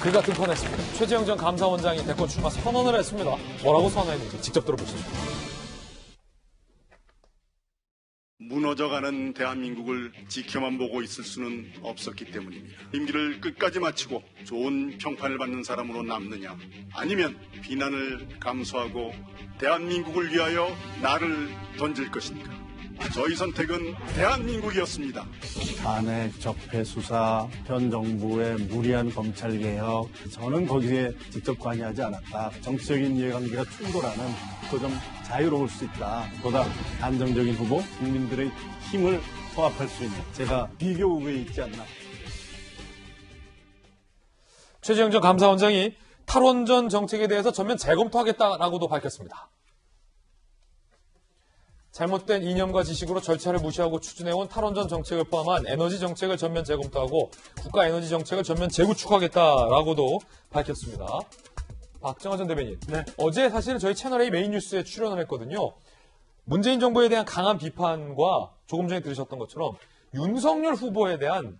그가 등판했습니다. 최재형 전 감사원장이 대권 출마 선언을 했습니다. 뭐라고 선언했는지 직접 들어보시죠. 무너져가는 대한민국을 지켜만 보고 있을 수는 없었기 때문입니다. 임기를 끝까지 마치고 좋은 평판을 받는 사람으로 남느냐, 아니면 비난을 감수하고 대한민국을 위하여 나를 던질 것입니까? 저희 선택은 대한민국이었습니다. 탄핵, 적폐 수사, 현 정부의 무리한 검찰개혁, 저는 거기에 직접 관여하지 않았다. 정치적인 이해관계가 충돌하는 또 좀 자유로울 수 있다. 보다 안정적인 후보, 국민들의 힘을 통합할 수 있는 제가 비교 후보에 있지 않나. 최재형 전 감사원장이 탈원전 정책에 대해서 전면 재검토하겠다라고도 밝혔습니다. 잘못된 이념과 지식으로 절차를 무시하고 추진해온 탈원전 정책을 포함한 에너지 정책을 전면 재검토하고 국가 에너지 정책을 전면 재구축하겠다라고도 밝혔습니다. 박정화 전 대변인, 네. 어제 사실은 저희 채널A 메인 뉴스에 출연을 했거든요. 문재인 정부에 대한 강한 비판과 조금 전에 들으셨던 것처럼 윤석열 후보에 대한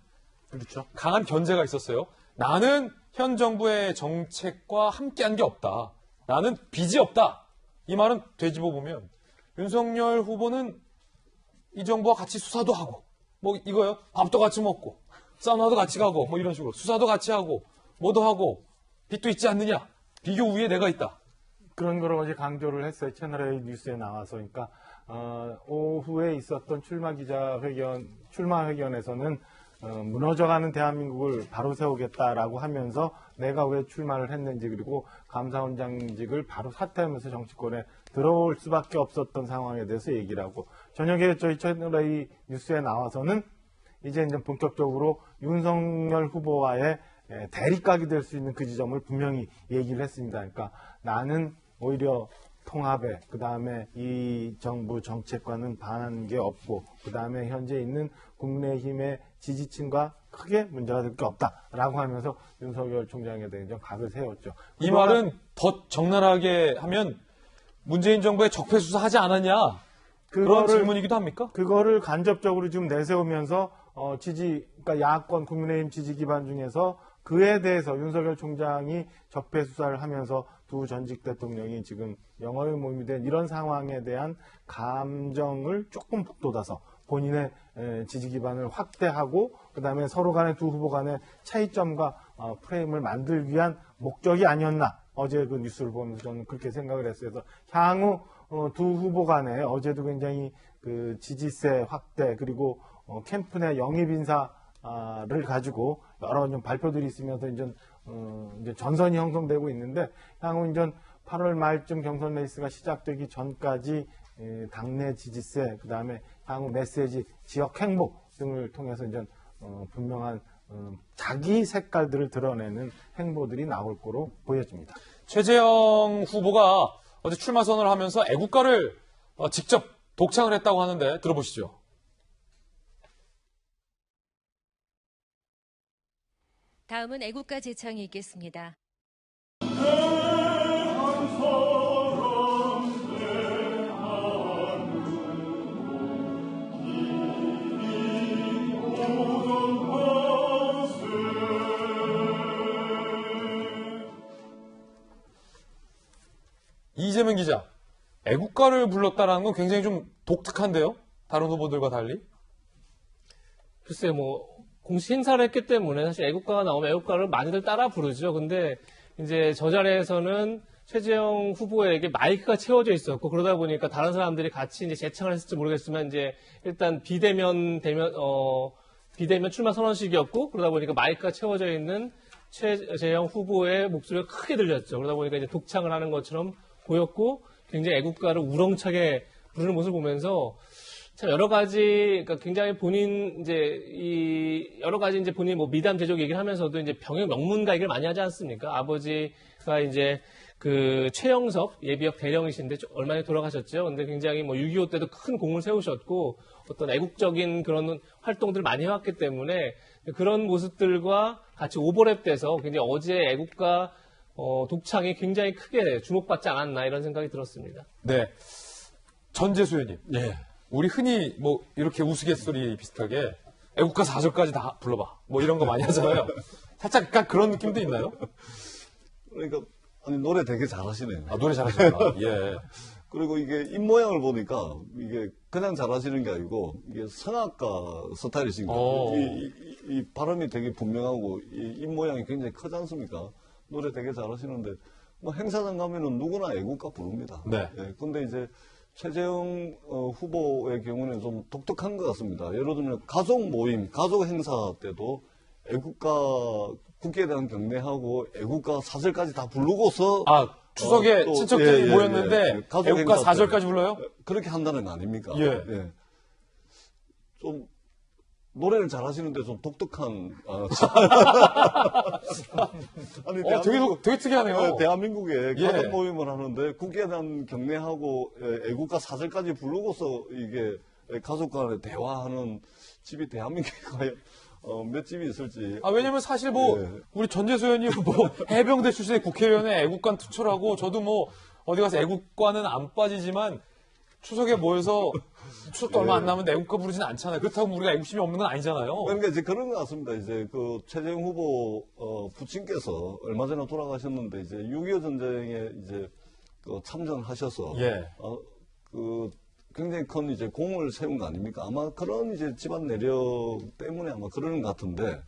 그렇죠. 강한 견제가 있었어요. 나는 현 정부의 정책과 함께한 게 없다. 나는 빚이 없다. 이 말은 되짚어 보면 윤석열 후보는 이 정부와 같이 수사도 하고, 뭐 이거요, 밥도 같이 먹고, 사우나도 같이 가고, 뭐 이런 식으로 수사도 같이 하고, 뭐도 하고, 빚도 있지 않느냐? 비교 위에 내가 있다. 그런 걸 어제 강조를 했어요. 채널A 뉴스에 나와서. 그러니까 오후에 있었던 출마 회견에서는 무너져가는 대한민국을 바로 세우겠다라고 하면서 내가 왜 출마를 했는지, 그리고 감사원장직을 바로 사퇴하면서 정치권에 들어올 수밖에 없었던 상황에 대해서 얘기를 하고, 저녁에 저희 채널A 뉴스에 나와서는 이제 본격적으로 윤석열 후보와의 대립각이 될 수 있는 그 지점을 분명히 얘기를 했습니다. 그러니까 나는 오히려 통합에, 그 다음에 이 정부 정책과는 반한 게 없고, 그 다음에 현재 있는 국민의힘의 지지층과 크게 문제가 될 게 없다라고 하면서 윤석열 총장에 대해 좀 각을 세웠죠. 이 말은 더 적나라하게 하면 문재인 정부의 적폐 수사하지 않았냐? 그런 질문이기도 합니까? 그거를 간접적으로 지금 내세우면서 그러니까 야권 국민의힘 지지 기반 중에서 그에 대해서 윤석열 총장이 적폐 수사를 하면서 두 전직 대통령이 지금 영어에 몸이 된 이런 상황에 대한 감정을 조금 북돋아서 본인의 지지 기반을 확대하고, 그다음에 서로 간의 두 후보 간의 차이점과 프레임을 만들기 위한 목적이 아니었나, 어제 그 뉴스를 보면서 저는 그렇게 생각을 했어요. 그래서 향후 두 후보 간에 어제도 굉장히 그 지지세 확대, 그리고 캠프 내 영입 인사를 가지고 여러 좀 발표들이 있으면서 이제 전선이 형성되고 있는데, 향후 이제 8월 말쯤 경선 레이스가 시작되기 전까지 당내 지지세, 그 다음에 향후 메시지, 지역 행보 등을 통해서 이제 분명한 자기 색깔들을 드러내는 행보들이 나올 거로 보여집니다. 최재형 후보가 어제 출마 선언을 하면서 애국가를 직접 독창을 했다고 하는데 들어보시죠. 다음은 애국가 제창이 있겠습니다. 이재명 기자, 애국가를 불렀다라는 건 굉장히 좀 독특한데요? 다른 후보들과 달리? 글쎄요, 공식 행사를 했기 때문에 사실 애국가가 나오면 애국가를 많이들 따라 부르죠. 근데 이제 저 자리에서는 최재형 후보에게 마이크가 채워져 있었고, 그러다 보니까 다른 사람들이 같이 이제 재창을 했을지 모르겠지만, 이제 일단 비대면 출마 선언식이었고, 그러다 보니까 마이크가 채워져 있는 최재형 후보의 목소리가 크게 들렸죠. 그러다 보니까 이제 독창을 하는 것처럼 보였고, 굉장히 애국가를 우렁차게 부르는 모습을 보면서 참 여러 가지, 그러니까 굉장히 본인 여러 가지 본인 미담 제조 얘기를 하면서도 이제 병역 명문가 얘기를 많이 하지 않습니까? 아버지가 이제 그 최영석 예비역 대령이신데 얼마 전에 돌아가셨죠. 근데 굉장히 6.25 때도 큰 공을 세우셨고 어떤 애국적인 그런 활동들을 많이 해왔기 때문에 그런 모습들과 같이 오버랩돼서 굉장히 어제 애국가 독창이 굉장히 크게 주목받지 않았나 이런 생각이 들었습니다. 네. 전재수 의원님. 네. 우리 흔히 이렇게 우스갯소리 비슷하게 애국가 4절까지 다 불러봐. 이런 거 많이 하잖아요. 살짝 약간 그런 느낌도 있나요? 그러니까 아니 노래 되게 잘하시네요. 아, 노래 잘하시구나. 예. 그리고 이게 입모양을 보니까 이게 그냥 잘하시는 게 아니고 이게 성악가 스타일이신 거예요. 이 발음이 되게 분명하고 이 입모양이 굉장히 크지 않습니까? 노래 되게 잘하시는데 뭐 행사장 가면은 누구나 애국가 부릅니다. 네. 예, 근데 이제 최재형 후보의 경우는 좀 독특한 것 같습니다. 예를 들면 가족 모임, 가족 행사 때도 애국가 국기에 대한 경례하고 애국가 사절까지 다 부르고서 아, 추석에 또, 친척들이 모였는데 가족 애국가 행사 때 4절까지 불러요? 그렇게 한다는 거 아닙니까? 예. 좀 노래를 잘하시는데 좀 독특한 아니 되게 특이하네요. 대한민국에 예. 가족 모임을 하는데 국기에 대한 경례하고 애국가 사절까지 부르고서 이게 가족 간에 대화하는 집이 대한민국에 과연 몇 집이 있을지. 아, 왜냐면 사실 뭐, 예. 우리 전재수 의원님 뭐, 해병대 출신의 국회의원에 애국관 투철하고, 저도 뭐, 어디 가서 애국관은 안 빠지지만, 추석에 모여서, 추석도 얼마 안 남았는데 애국가 부르지는 않잖아요. 그렇다고 우리가 애국심이 없는 건 아니잖아요. 그러니까 이제 그런 것 같습니다. 이제 그 최재형 후보 부친께서 얼마 전에 돌아가셨는데 이제 6.25 전쟁에 이제 그 참전하셔서 예. 그 굉장히 큰 이제 공을 세운 거 아닙니까? 아마 그런 이제 집안 내력 때문에 아마 그러는 것 같은데,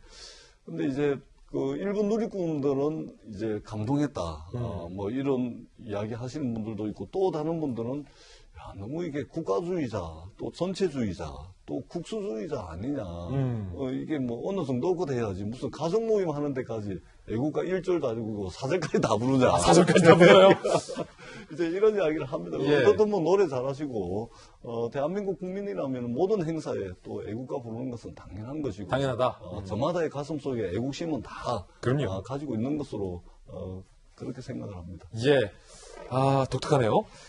근데 이제 그 일부 누리꾼들은 이제 감동했다, 뭐 이런 이야기 하시는 분들도 있고, 또 다른 분들은 야, 너무 이게 국가주의자, 또 전체주의자, 또 국수주의자 아니냐. 이게 뭐 어느 정도 돼야지. 무슨 가족 모임 하는 데까지 애국가 1절도 아니고 4절까지 다 부르냐. 4절까지 다 불러요? 이제 이런 이야기를 합니다. 예. 어떻든 뭐 노래 잘하시고, 대한민국 국민이라면 모든 행사에 또 애국가 부르는 것은 당연한 것이고. 당연하다. 저마다의 가슴 속에 애국심은 다 그럼요. 가지고 있는 것으로 그렇게 생각을 합니다. 예. 아, 독특하네요.